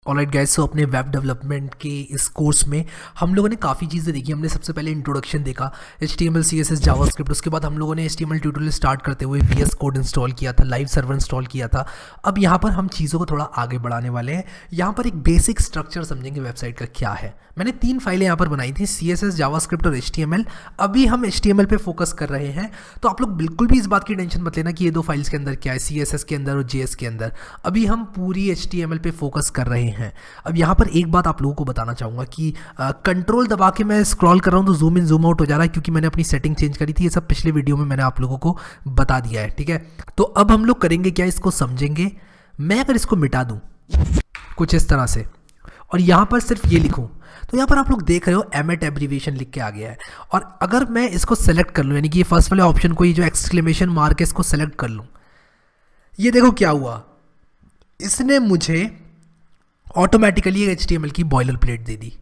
Alright guys, सो अपने web development के इस कोर्स में हम लोगों ने काफ़ी चीज़ें देखी। हमने सबसे पहले इंट्रोडक्शन देखा, HTML CSS जावास्क्रिप्ट। उसके बाद हम लोगों ने HTML ट्यूटोरियल स्टार्ट करते हुए VS कोड इंस्टॉल किया था, लाइव सर्वर इंस्टॉल किया था। अब यहाँ पर हम चीज़ों को थोड़ा आगे बढ़ाने वाले हैं। यहाँ पर एक बेसिक स्ट्रक्चर समझेंगे वेबसाइट का क्या है। मैंने 3 फाइलें यहाँ पर बनाई थी, CSS जावास्क्रिप्ट और HTML। अभी हम HTML पे फोकस कर रहे हैं, तो आप लोग बिल्कुल भी इस बात की टेंशन मत लेना कि ये 2 फाइल्स के अंदर क्या है, CSS के अंदर और JS के अंदर। अभी हम पूरी HTML पे फोकस कर रहे हैं। अब यहाँ पर एक बात आप लोगों को बताना चाहूँगा कि कंट्रोल दबा के मैं स्क्रॉल कर रहा हूँ तो जूम इन जूम आउट हो जा रहा है, क्योंकि मैंने अपनी सेटिंग चेंज करी थी। ये सब पिछले वीडियो में मैंने आप लोगों को बता दिया है, ठीक है। तो अब हम लोग करेंगे क्या, इसको समझेंगे। मैं अगर इसको मिटा दूँ कुछ इस तरह से और यहाँ पर सिर्फ ये लिखूँ, तो यहाँ पर आप लोग देख रहे हो एमेट एब्रीविएशन लिख के आ गया है। और अगर मैं इसको सेलेक्ट कर लूँ, यानी कि ये फर्स्ट वाले ऑप्शन को, ये जो एक्सक्लेमेशन मार्क है, इसको सेलेक्ट कर लूँ, ये देखो क्या हुआ, इसने मुझे ऑटोमेटिकली एक HTML की बॉयलर प्लेट दे दी।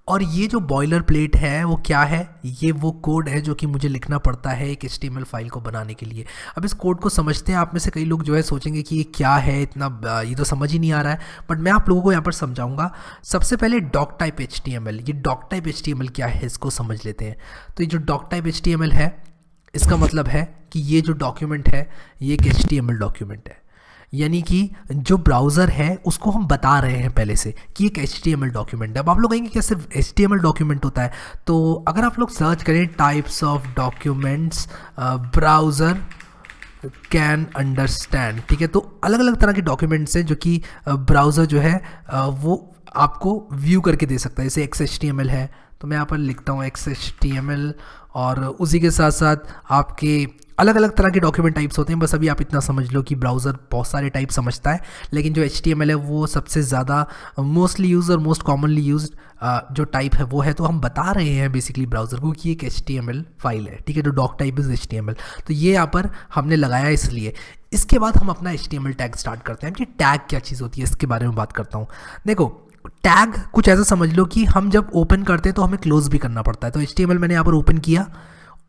और ये जो बॉयलर प्लेट है वो क्या है, ये वो कोड है जो कि मुझे लिखना पड़ता है एक HTML फाइल को बनाने के लिए। अब इस कोड को समझते हैं। आप में से कई लोग जो है सोचेंगे कि ये क्या है, इतना ये तो समझ ही नहीं आ रहा है, बट मैं आप लोगों को यहाँ पर समझाऊंगा। सबसे पहले डॉक टाइप HTML, ये डॉक टाइप HTML क्या है इसको समझ लेते हैं। तो ये जो डॉक टाइप HTML है, इसका मतलब है कि ये जो डॉक्यूमेंट है ये एक HTML डॉक्यूमेंट है, यानी कि जो ब्राउज़र है उसको हम बता रहे हैं पहले से कि एक HTML डॉक्यूमेंट है। अब आप लोग कहेंगे क्या सिर्फ HTML डॉक्यूमेंट होता है? तो अगर आप लोग सर्च करें types of documents browser can understand, ठीक है, तो अलग अलग तरह के डॉक्यूमेंट्स हैं जो कि ब्राउज़र जो है वो आपको व्यू करके दे सकता है। जैसे XHTML है, तो मैं यहाँ पर लिखता हूँ XHTML, और उसी के साथ साथ आपके अलग अलग तरह के डॉक्यूमेंट टाइप्स होते हैं। बस अभी आप इतना समझ लो कि ब्राउज़र बहुत सारे टाइप समझता है, लेकिन जो HTML है वो सबसे ज़्यादा मोस्टली यूज और मोस्ट कॉमनली यूज जो टाइप है वो है। तो हम बता रहे हैं बेसिकली ब्राउज़र को कि एक HTML फाइल है, ठीक है, तो डॉक टाइप इज़ HTML। तो ये यहाँ पर हमने लगाया इसलिए। इसके बाद हम अपना HTML टैग स्टार्ट करते हैं। कि टैग क्या चीज़ होती है इसके बारे में बात करता हूँ। देखो, टैग कुछ ऐसा समझ लो कि हम जब ओपन करते हैं तो हमें क्लोज भी करना पड़ता है। तो HTML मैंने यहाँ पर ओपन किया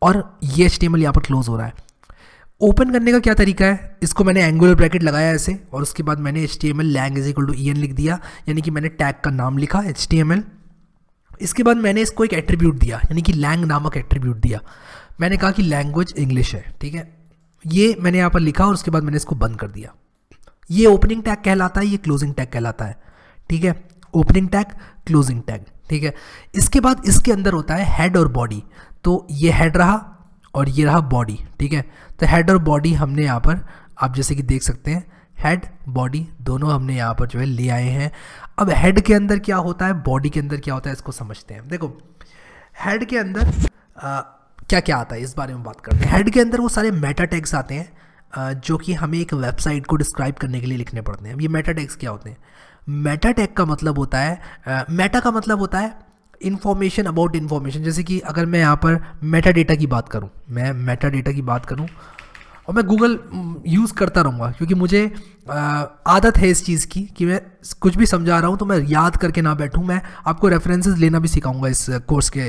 और ये HTML यहाँ पर क्लोज हो रहा है। ओपन करने का क्या तरीका है, इसको मैंने एंगुलर ब्रैकेट लगाया ऐसे, और उसके बाद मैंने HTML lang is equal to en लिख दिया, यानी कि मैंने टैग का नाम लिखा HTML। इसके बाद मैंने इसको एक एट्रीब्यूट दिया, यानी कि lang नामक एट्रीब्यूट दिया। मैंने कहा कि लैंग्वेज इंग्लिश है, ठीक है, ये मैंने यहाँ पर लिखा और उसके बाद मैंने इसको बंद कर दिया। ये ओपनिंग टैग कहलाता है, ये क्लोजिंग टैग कहलाता है, ठीक है, ओपनिंग टैग, क्लोजिंग टैग, ठीक है। इसके बाद इसके अंदर होता है हेड और बॉडी। तो ये हेड रहा और ये रहा बॉडी, ठीक है। तो हेड और बॉडी हमने यहाँ पर, आप जैसे कि देख सकते हैं, हेड बॉडी दोनों हमने यहाँ पर जो है ले आए हैं। अब हेड के अंदर क्या होता है, बॉडी के अंदर क्या होता है, इसको समझते हैं। देखो, हेड के अंदर क्या क्या आता है इस बारे में बात करते हैं। हेड के अंदर वो सारे मेटा टैग्स आते हैं जो कि हमें एक वेबसाइट को डिस्क्राइब करने के लिए लिखने पड़ते हैं। अब ये मेटा टैग्स क्या होते हैं? मेटा टैग का मतलब होता है, मेटा का मतलब होता है इन्फॉर्मेशन अबाउट इन्फॉर्मेशन। जैसे कि अगर मैं यहाँ पर मेटा डेटा की बात करूँ, मैं मेटा डेटा की बात करूँ और मैं गूगल यूज़ करता रहूँगा, क्योंकि मुझे आदत है इस चीज़ की कि मैं कुछ भी समझा रहा हूँ तो मैं याद करके ना बैठूँ। मैं आपको रेफरेंसेस लेना भी सिखाऊंगा इस कोर्स के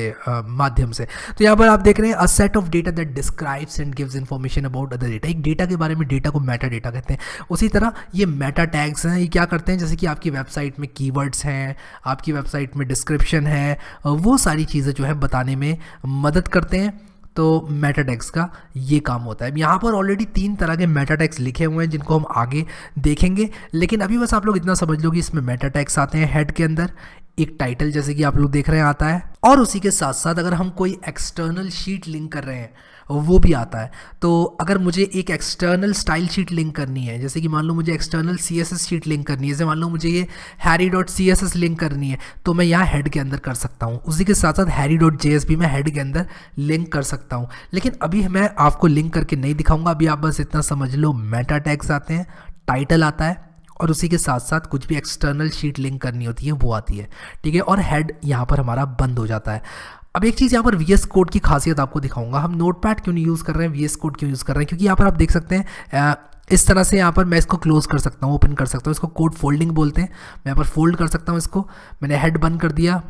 माध्यम से। तो यहाँ पर आप देख रहे हैं, a set of data that describes and gives information about other data. एक डेटा के बारे में डेटा को मेटा डेटा कहते हैं। उसी तरह ये मेटा टैग्स हैं, ये क्या करते हैं, जैसे कि आपकी वेबसाइट में कीवर्ड्स हैं, आपकी वेबसाइट में डिस्क्रिप्शन है, वो सारी चीज़ें जो है बताने में मदद करते हैं। तो मेटा टैग्स का ये काम होता है। यहाँ पर ऑलरेडी 3 तरह के मेटा टैग्स लिखे हुए हैं जिनको हम आगे देखेंगे, लेकिन अभी बस आप लोग इतना समझ लो कि इसमें मेटा टैग्स आते हैं। हेड के अंदर एक टाइटल जैसे कि आप लोग देख रहे हैं आता है, और उसी के साथ साथ अगर हम कोई एक्सटर्नल शीट लिंक कर रहे हैं वो भी आता है। तो अगर मुझे एक एक्सटर्नल स्टाइल शीट लिंक करनी है, जैसे कि मान लो मुझे एक्सटर्नल CSS शीट लिंक करनी है, जैसे मान लो मुझे ये harry.css लिंक करनी है, तो मैं यहाँ हेड के अंदर कर सकता हूँ। उसी के साथ साथ harry.js भी मैं हेड के अंदर लिंक कर सकता हूँ, लेकिन अभी मैं आपको लिंक करके नहीं दिखाऊंगा। अभी आप बस इतना समझ लो, मेटा टैग्स आते हैं, टाइटल आता है, और उसी के साथ साथ कुछ भी एक्सटर्नल शीट लिंक करनी होती है वो आती है, ठीक है, और हेड यहाँ पर हमारा बंद हो जाता है। अब एक चीज़ यहाँ पर VS कोड की खासियत आपको दिखाऊंगा। हम नोटपैड क्यों नहीं यूज़ कर रहे हैं, VS कोड क्यों यूज़ कर रहे हैं, क्योंकि यहाँ पर आप देख सकते हैं इस तरह से यहाँ पर मैं इसको क्लोज कर सकता हूँ, ओपन कर सकता हूँ। इसको कोड फोल्डिंग बोलते हैं। मैं यहाँ पर फोल्ड कर सकता हूँ इसको। मैंने हेड बंद कर दिया।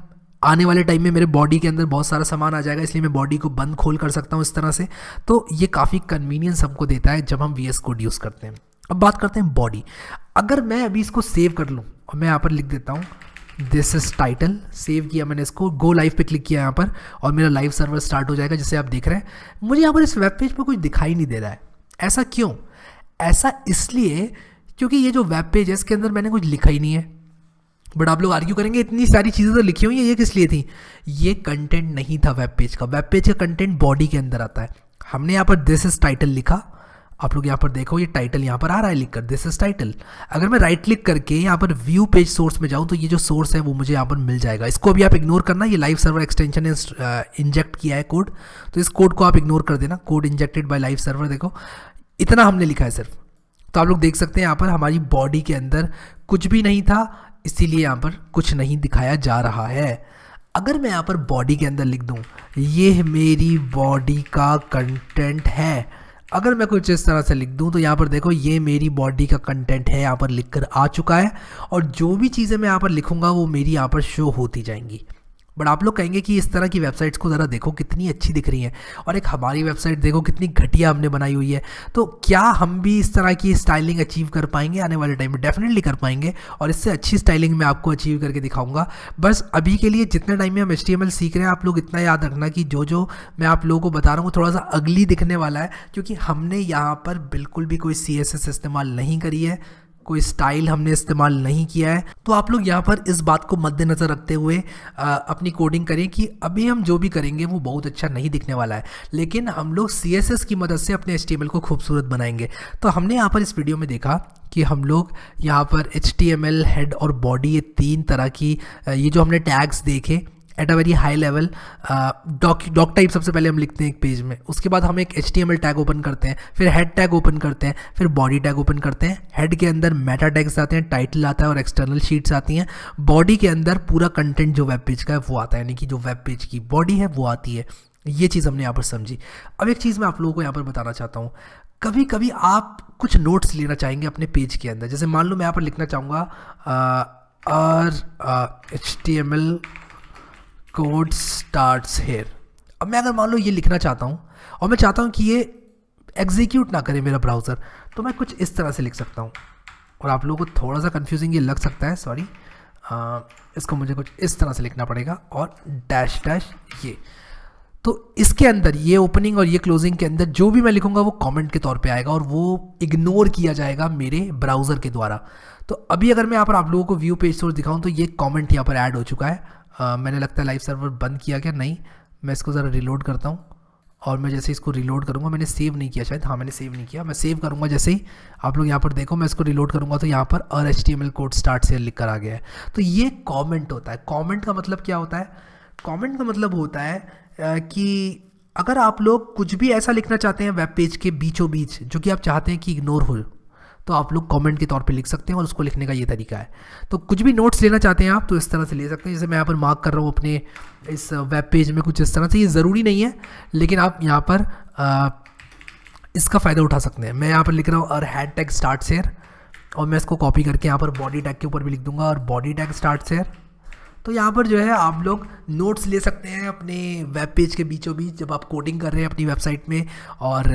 आने वाले टाइम में मेरे बॉडी के अंदर बहुत सारा सामान आ जाएगा, इसलिए मैं बॉडी को बंद खोल कर सकता हूँ इस तरह से। तो ये काफ़ी कन्वीनियंस हमको देता है जब हम VS कोड यूज़ करते हैं। अब बात करते हैं बॉडी। अगर मैं अभी इसको सेव कर लूँ और मैं यहाँ पर लिख देता हूँ दिस इज टाइटल, सेव किया मैंने इसको, गो लाइव पे क्लिक किया यहाँ पर और मेरा लाइव सर्वर स्टार्ट हो जाएगा। जैसे आप देख रहे हैं मुझे यहाँ पर इस वेब पेज पर कुछ दिखाई नहीं दे रहा है। ऐसा क्यों? ऐसा इसलिए क्योंकि ये जो वेब पेज है इसके अंदर मैंने कुछ लिखा ही नहीं है। बट आप लोग आर्ग्यू करेंगे इतनी सारी चीज़ें तो लिखी हुई हैं, ये किस लिए थी? ये कंटेंट नहीं था वेब पेज का। वेब पेज का कंटेंट बॉडी के अंदर आता है। हमने यहाँ पर दिस इज टाइटल लिखा, आप लोग यहाँ पर देखो ये टाइटल यहाँ पर आ रहा है लिखकर दिस इज टाइटल। अगर मैं राइट क्लिक करके यहाँ पर व्यू पेज सोर्स में जाऊँ तो ये जो सोर्स है वो मुझे यहाँ पर मिल जाएगा। इसको अभी आप इग्नोर करना, ये लाइव सर्वर एक्सटेंशन ने इंजेक्ट किया है कोड, तो इस कोड को आप इग्नोर कर देना। Code injected by live server, देखो इतना हमने लिखा है सिर्फ। तो आप लोग देख सकते हैं यहाँ पर हमारी बॉडी के अंदर कुछ भी नहीं था, इसीलिए यहाँ पर कुछ नहीं दिखाया जा रहा है। अगर मैं यहाँ पर बॉडी के अंदर लिख दूँ ये मेरी बॉडी का कंटेंट है, अगर मैं कुछ इस तरह से लिख दूं तो यहाँ पर देखो ये मेरी बॉडी का कंटेंट है, यहाँ पर लिखकर आ चुका है और जो भी चीज़ें मैं यहाँ पर लिखूंगा वो मेरी यहाँ पर शो होती जाएंगी। बट आप लोग कहेंगे कि इस तरह की वेबसाइट्स को ज़रा देखो कितनी अच्छी दिख रही हैं और एक हमारी वेबसाइट देखो कितनी घटिया हमने बनाई हुई है। तो क्या हम भी इस तरह की स्टाइलिंग अचीव कर पाएंगे आने वाले टाइम में? डेफिनेटली कर पाएंगे और इससे अच्छी स्टाइलिंग मैं आपको अचीव करके दिखाऊंगा। बस अभी के लिए जितने टाइम में हम HTML सीख रहे हैं आप लोग इतना याद रखना कि जो मैं आप लोगों को बता रहा हूँ थोड़ा सा अगली दिखने वाला है, क्योंकि हमने यहाँ पर बिल्कुल भी कोई CSS इस्तेमाल नहीं करी है, कोई स्टाइल हमने इस्तेमाल नहीं किया है। तो आप लोग यहाँ पर इस बात को मद्देनज़र रखते हुए अपनी कोडिंग करें कि अभी हम जो भी करेंगे वो बहुत अच्छा नहीं दिखने वाला है, लेकिन हम लोग CSS की मदद से अपने HTML को खूबसूरत बनाएंगे। तो हमने यहाँ पर इस वीडियो में देखा कि हम लोग यहाँ पर HTML हेड और बॉडी ये तीन तरह की ये जो हमने टैग्स देखे at a very high level. Doctype सबसे पहले हम लिखते हैं एक पेज में, उसके बाद हम एक HTML टैग ओपन करते हैं, फिर हेड टैग ओपन करते हैं, फिर बॉडी टैग ओपन करते हैं। हेड के अंदर मेटा टैग्स आते हैं, टाइटल आता है और एक्सटर्नल शीट्स आती हैं। बॉडी के अंदर पूरा कंटेंट जो वेब पेज का है वो आता है, यानी कि जो वेब पेज की बॉडी है वो आती है। ये चीज़ हमने यहाँ पर समझी। अब एक चीज़ मैं आप लोगों को यहाँ पर बताना चाहता हूँ, कभी कभी आप कुछ नोट्स लेना चाहेंगे अपने पेज के अंदर। जैसे मान लो मैं यहाँ पर लिखना चाहूँगा HTML कोड स्टार्ट्स हेयर। अब मैं अगर मान लो ये लिखना चाहता हूँ और मैं चाहता हूँ कि ये एग्जीक्यूट ना करे मेरा ब्राउज़र, तो मैं कुछ इस तरह से लिख सकता हूँ। और आप लोगों को थोड़ा सा कंफ्यूजिंग ये लग सकता है, सॉरी, इसको मुझे कुछ इस तरह से लिखना पड़ेगा और डैश डैश ये। तो इसके अंदर ये ओपनिंग और ये क्लोजिंग के अंदर जो भी मैं लिखूंगा वो कमेंट के तौर पे आएगा और वो इग्नोर किया जाएगा मेरे ब्राउज़र के द्वारा। तो अभी अगर मैं यहाँ पर आप लोगों को व्यू पेज सोर्स दिखाऊँ तो ये कमेंट यहाँ पर ऐड हो चुका है। मैंने लगता है लाइव सर्वर बंद किया क्या? नहीं, मैं इसको ज़रा रिलोड करता हूँ और मैं जैसे इसको रिलोड करूँगा, मैंने सेव नहीं किया शायद, हाँ मैंने सेव नहीं किया, मैं सेव करूँगा जैसे ही आप लोग यहाँ पर देखो मैं इसको रिलोड करूँगा तो यहाँ पर और HTML कोड स्टार्ट से लिख कर आ गया है। तो ये कमेंट होता है। कमेंट का मतलब क्या होता है? कमेंट का मतलब होता है कि अगर आप लोग कुछ भी ऐसा लिखना चाहते हैं वेब पेज के बीचों बीच जो कि आप चाहते हैं कि इग्नोर हो, तो आप लोग कमेंट के तौर पे लिख सकते हैं और उसको लिखने का ये तरीका है। तो कुछ भी नोट्स लेना चाहते हैं आप तो इस तरह से ले सकते हैं। जैसे मैं यहाँ पर मार्क कर रहा हूँ अपने इस वेब पेज में कुछ इस तरह से, ये ज़रूरी नहीं है लेकिन आप यहाँ पर इसका फ़ायदा उठा सकते हैं। मैं यहाँ पर लिख रहा हूँ और हैड टैग स्टार्ट शेयर और मैं इसको कॉपी करके यहाँ पर बॉडी टैग के ऊपर भी लिख दूंगा और बॉडी टैग स्टार्ट शेयर। तो यहाँ पर जो है आप लोग नोट्स ले सकते हैं अपने वेब पेज के बीचों बीच जब आप कोडिंग कर रहे हैं अपनी वेबसाइट में। और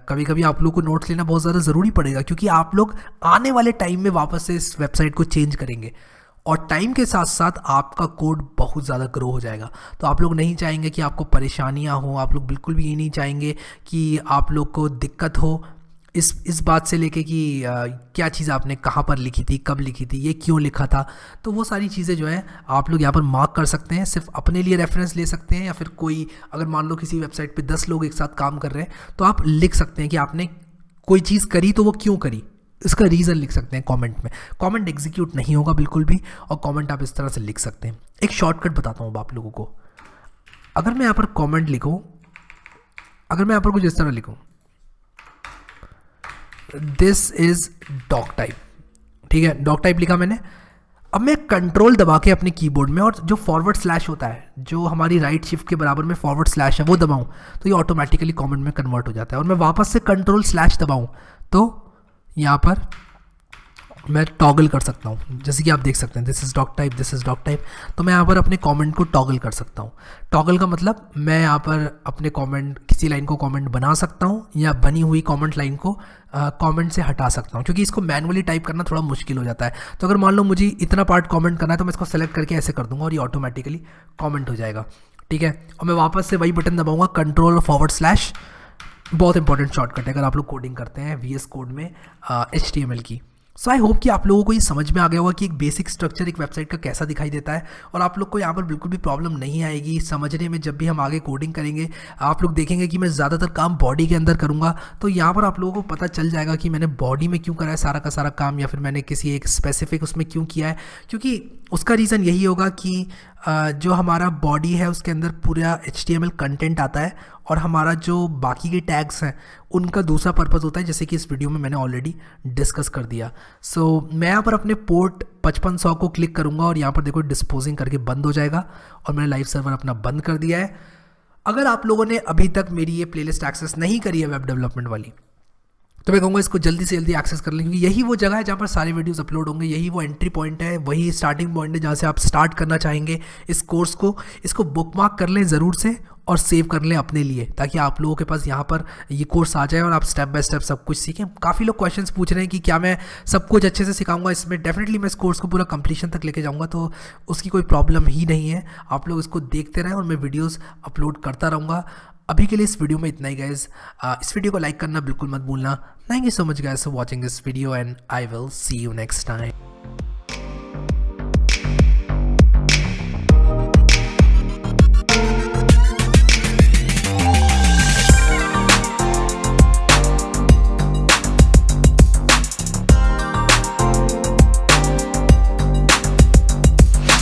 कभी कभी आप लोग को नोट्स लेना बहुत ज़्यादा ज़रूरी पड़ेगा क्योंकि आप लोग आने वाले टाइम में वापस से इस वेबसाइट को चेंज करेंगे और टाइम के साथ साथ आपका कोड बहुत ज़्यादा ग्रो हो जाएगा। तो आप लोग नहीं चाहेंगे कि आपको परेशानियाँ हो, आप लोग बिल्कुल भी ये नहीं चाहेंगे कि आप लोग को दिक्कत हो इस बात से लेके कि क्या चीज़ आपने कहाँ पर लिखी थी, कब लिखी थी, ये क्यों लिखा था। तो वो सारी चीज़ें जो है आप लोग यहाँ पर मार्क कर सकते हैं, सिर्फ अपने लिए रेफरेंस ले सकते हैं या फिर कोई अगर मान लो किसी वेबसाइट पे 10 लोग एक साथ काम कर रहे हैं तो आप लिख सकते हैं कि आपने कोई चीज़ करी तो वो क्यों करी, इसका रीज़न लिख सकते हैं कमेंट में। कमेंट एग्जीक्यूट नहीं होगा बिल्कुल भी और कमेंट आप इस तरह से लिख सकते हैं। एक शॉर्टकट बताता हूँ आप लोगों को। अगर मैं यहाँ पर कमेंट लिखूँ, अगर मैं यहाँ पर कुछ इस तरह लिखूँ दिस इज डॉक टाइप, ठीक है, डॉक टाइप लिखा मैंने। अब मैं कंट्रोल दबा के अपने कीबोर्ड में और जो फॉरवर्ड स्लैश होता है जो हमारी राइट शिफ्ट के बराबर में फॉरवर्ड स्लैश है वो दबाऊं तो ये ऑटोमेटिकली कमेंट में कन्वर्ट हो जाता है। और मैं वापस से कंट्रोल स्लैश दबाऊं तो यहाँ पर मैं टॉगल कर सकता हूँ, जैसे कि आप देख सकते हैं this is doctype, this is doctype. तो मैं यहाँ पर अपने कमेंट को टॉगल कर सकता हूँ। टॉगल का मतलब मैं यहाँ पर अपने कमेंट, किसी लाइन को कमेंट बना सकता हूँ या बनी हुई कमेंट लाइन को कमेंट से हटा सकता हूँ, क्योंकि इसको मैनुअली टाइप करना थोड़ा मुश्किल हो जाता है। तो अगर मान लो मुझे इतना पार्ट कमेंट करना है तो मैं इसको सेलेक्ट करके ऐसे कर दूंगा और ये ऑटोमेटिकली कमेंट हो जाएगा, ठीक है। और मैं वापस से वही बटन दबाऊंगा, कंट्रोल/, बहुत इंपॉर्टेंट शॉर्टकट है अगर आप लोग कोडिंग करते हैं VS कोड में HTML की। सो आई होप कि आप लोगों को ये समझ में आ गया होगा कि एक बेसिक स्ट्रक्चर एक वेबसाइट का कैसा दिखाई देता है, और आप लोग को यहाँ पर बिल्कुल भी प्रॉब्लम नहीं आएगी समझने में। जब भी हम आगे कोडिंग करेंगे आप लोग देखेंगे कि मैं ज़्यादातर काम बॉडी के अंदर करूँगा, तो यहाँ पर आप लोगों को पता चल जाएगा कि मैंने बॉडी में क्यों करा है सारा का सारा काम, या फिर मैंने किसी एक स्पेसिफिक उसमें क्यों किया है। क्योंकि उसका रीज़न यही होगा कि जो हमारा बॉडी है उसके अंदर पूरा HTML कंटेंट आता है, और हमारा जो बाकी के टैग्स हैं उनका दूसरा पर्पज़ होता है, जैसे कि इस वीडियो में मैंने ऑलरेडी डिस्कस कर दिया। सो मैं यहाँ पर अपने पोर्ट 5500 को क्लिक करूँगा और यहाँ पर देखो डिस्पोजिंग करके बंद हो जाएगा, और मैंने लाइव सर्वर अपना बंद कर दिया है। अगर आप लोगों ने अभी तक मेरी ये प्लेलिस्ट एक्सेस नहीं करी है वेब डेवलपमेंट वाली, तो मैं कहूँगा इसको जल्दी से जल्दी एक्सेस कर लें, क्योंकि यही वो जगह है जहाँ पर सारे वीडियोस अपलोड होंगे, यही वो एंट्री पॉइंट है, वही स्टार्टिंग पॉइंट है जहाँ से आप स्टार्ट करना चाहेंगे इस कोर्स को। इसको बुकमार्क कर लें ज़रूर से और सेव कर लें अपने लिए, ताकि आप लोगों के पास यहाँ पर ये कोर्स आ जाए और आप स्टेप बाय स्टेप सब कुछ सीखें। काफ़ी लोग क्वेश्चंस पूछ रहे हैं कि क्या मैं सब कुछ अच्छे से सिखाऊंगा इसमें। डेफिनेटली मैं इस कोर्स को पूरा कंप्लीशन तक लेके जाऊँगा, तो उसकी कोई प्रॉब्लम ही नहीं है। आप लोग इसको देखते रहें और मैं वीडियोज़ अपलोड करता रहूँगा। अभी के लिए इस वीडियो में इतना ही गाइज। इस वीडियो को लाइक करना बिल्कुल मत भूलना। Thank you so much guys for watching this video, and I will see you next time.